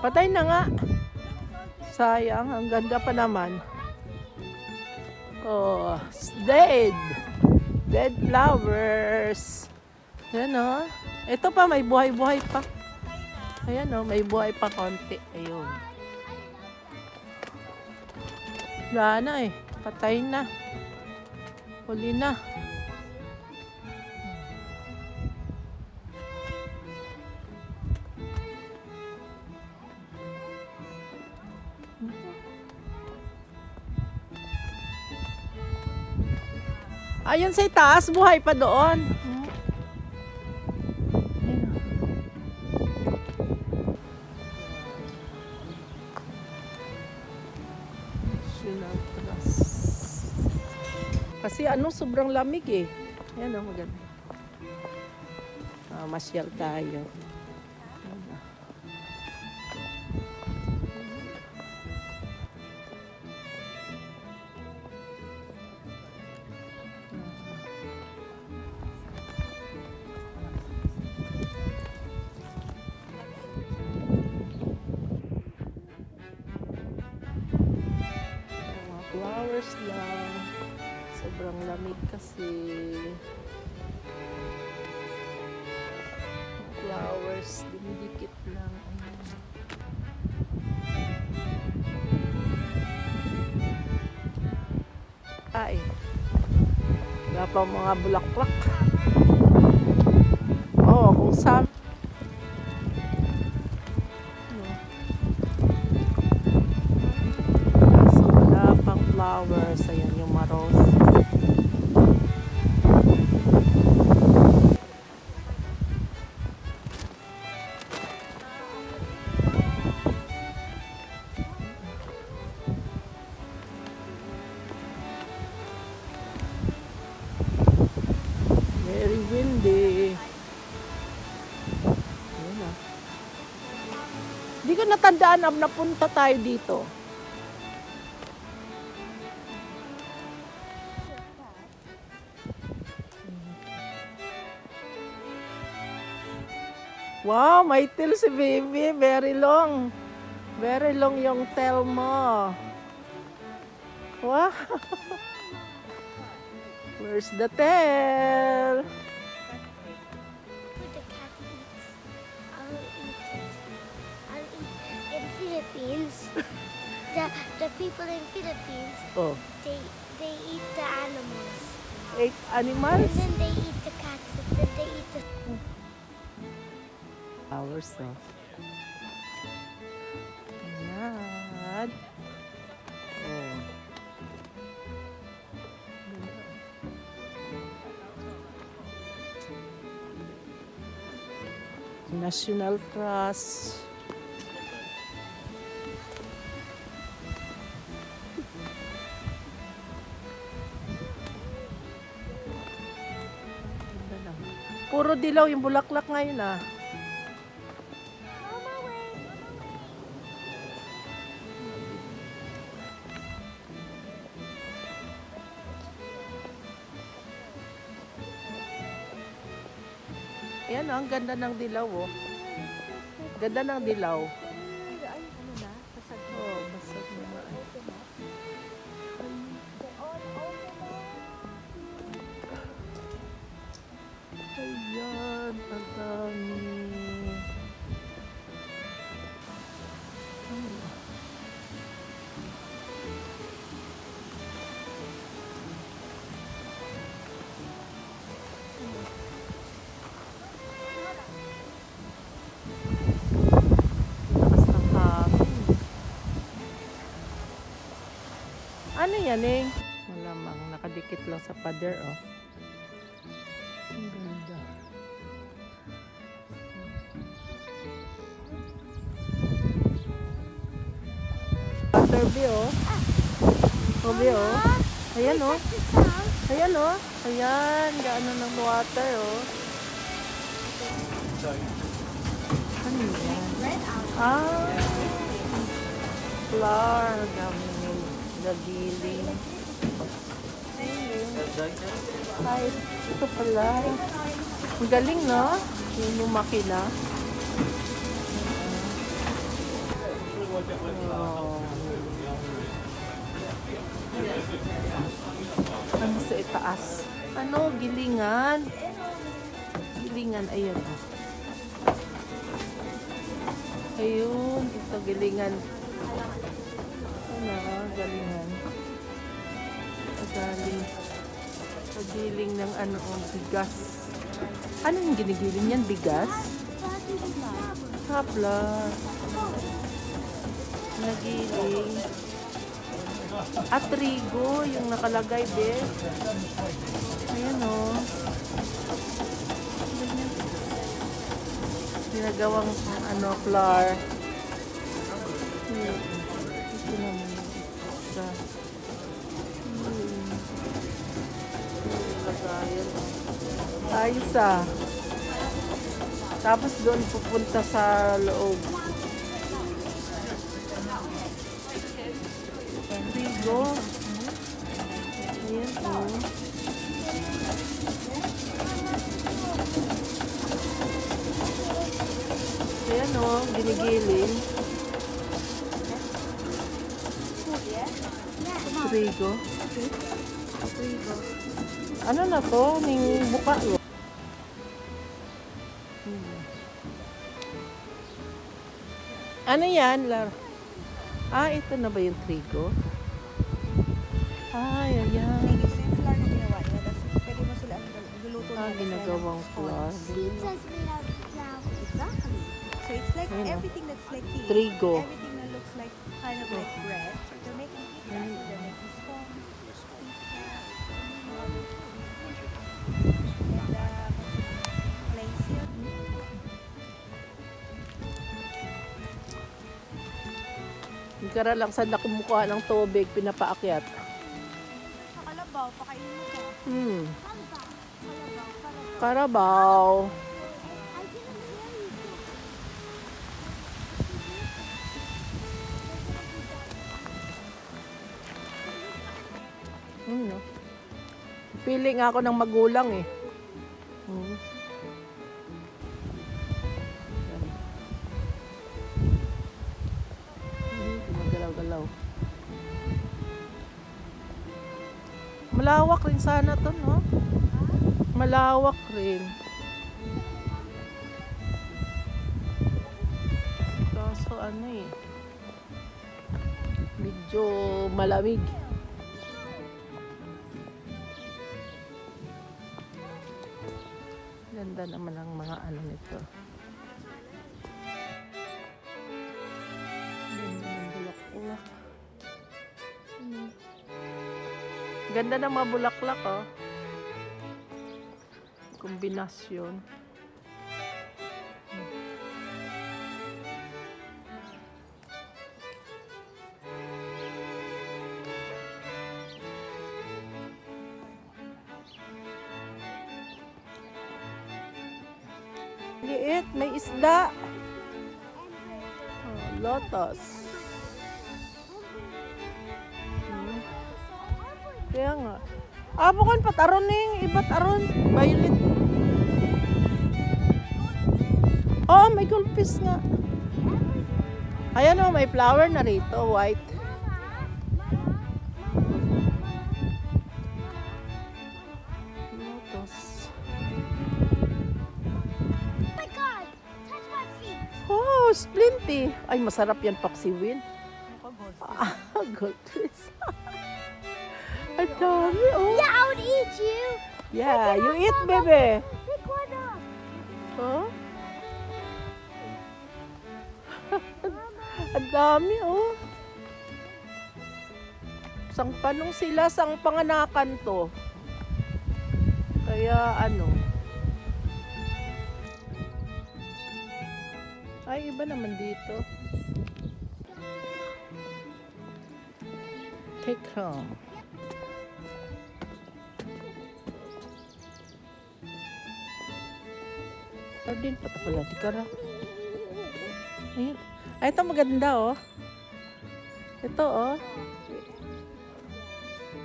Patay na nga. Sayang, ang ganda pa naman. Oh, it's dead. Dead flowers. Ayan o. Ito pa, may buhay-buhay pa. Ayan o, may buhay pa konti. Ayun. Wala na eh. Patay na. Huli na. Ayun sa taas, buhay pa doon. Kasi sobrang lamig eh. Ayan o, maganda. Masyal tayo. Flowers lang. Sobrang lamig kasi. Flowers, dumidikit lang. Ay. Wala pa mga bulaklak. Oh, kung saan. So, wala pang flowers. Ayan yung maros. Very windy. Ayan na. Hindi ko natandaan na napunta tayo dito. Wow, may tail si baby. Very long. Very long yung tail mo. Wow. Where's the tail? The cat eats. I'll eat it. I'll eat. In Philippines, the people in Philippines, Oh, they eat the animals. 8 animals? And then they eat the cats. And then they eat the... Flowers, oh. Ayan. Oh. National Trust. Puro dilaw yung bulaklak ngayon ah. Ayan oh, ang ganda ng dilaw oh. Ganda ng dilaw. Ay, ano na? Basag na. Oh, basag na nga. Ayan, ang dami. Lakas ng hangin. Ano yan eh? Malamang nakadikit lang sa pader oh. Ang ganda. Butterby oh. Butterby oh. Ayan oh. Ayan oh. Ayan, gaano ng water oh. Ano yan? Flower. Dami yung nagiling. Ay, ito pala. Ang galing no? Yung lumaki na. Oh. Ano sa itaas? Ano? Gilingan. Gilingan, ayan. Ayun, ito gilingan. Ano, galingan. Pagiling ng ano, bigas. Ano yung ginigiling yan? Bigas? Hapla. Nagiling. At trigo, yung nakalagay, be. Ayan, o. Ginagawang, ano, flour. Ito naman. Isa. Lagayan. Ayos, ah. Tapos doon pupunta sa loob. Trigo. Ayan, oh. Ayan, oh. Ginigiling. Trigo. Ano na to? Ning buka, oh. Ano yan, Lar? Ah, ito na ba yung trigo? Ay, ayan. Ito yung flour na ginawa niya. Tapos pwede mo sila luluto Ah, nila ginagawang sila ng flour. scones. Pizzas made out of flour. Exactly. So it's like Ayun, oh. everything that's like cake. Trigo. Everything that looks like kind of like bread. So they're making pizza. So they're making scones, pizza, and plain syrup. Nagkara lang saan na kumukuha ng tubig, pinapaakyat. Sa kalabaw, pakainin mo ka. Karabaw. I didn't hear you. No? Pili nga ako ng magulang eh. Gumagalaw-galaw. Malawak rin sana to, no? Malawak rin. Kaso ano eh. Medyo malamig. Ganda naman ang mga ano nito. Ganda ng bulaklak. Ganda ng mga bulaklak, oh. Kombinasyon. Liit, may isda. Oh, lotus. Kaya nga. Bukan pataron ning iba't aron. Violet. Oh, may goldfish nga. Ayan oh, may flower na rito, white. Lotus. Oh my God! Touch my feet. Oh, splinty. Ay, masarap yan paksiwin. Goldfish. Ang dami, oh. Yeah, I would eat you. Yeah, you eat, baby. Pick one up. Oh? Ang dami, oh. Sang panong sila, sang panganakan to. Kaya, ano. Ay, iba naman dito. Take home. Sardine pa pala, di kara. Ayun. Ay, ito maganda, oh. Ito, oh.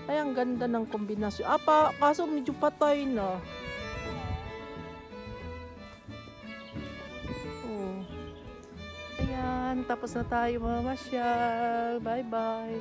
Ay, ang ganda ng kombinasyon. Kaso medyo patay na. Oh. Ayan. Tapos na tayo mamasyal. Bye-bye.